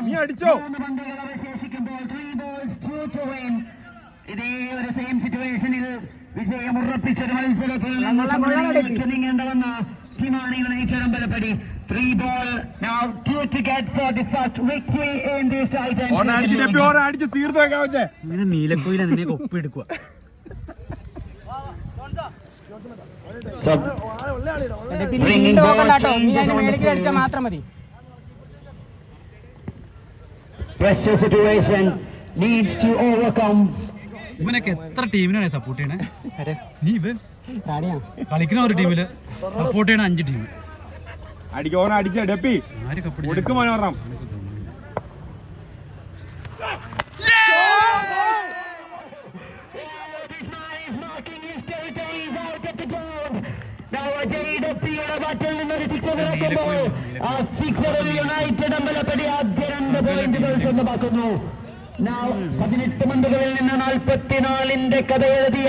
നീ അടിച്ചോ? ഇതേ ഒരു സെയിം സിറ്റുവേഷനിൽ വിജയം ഉറപ്പിച്ചൊരു മത്സരത്തിൽ നീങ്ങേണ്ടവന്ന ടീമാണ് United Ambalappadi. 3 ball now 2 to get for the first victory in this title. അടിച്ച് തീർത്ത് വെക്കാൻ വെച്ചേ. ഇങ്ങനെ നീലക്കോയില നിന്നെ ഒപ്പെടുക്കുക. So bringing ball changes on the field. മാത്രം മതി. Pressure situation needs to overcome. ഇവനൊക്കെ എത്ര ടീമിനാണ് സപ്പോർട്ട് ചെയ്യണേ? നീ ഇവൻ കളിക്കുന്ന ഒരു ടീമില് സപ്പോർട്ട് ചെയ്യണ 5 ടീം. അടിക്കോന അടിച്ച ഡെപ്പി കൊടുക്കും മനോഹരം. യുണൈറ്റഡ് അമ്പലപ്പടി ആദ്യ 2 പോയിന്റുകൾ സ്വന്തമാക്കുന്നു. 18 പന്തുകളിൽ നിന്ന് 44ന്റെ കഥ എഴുതിയ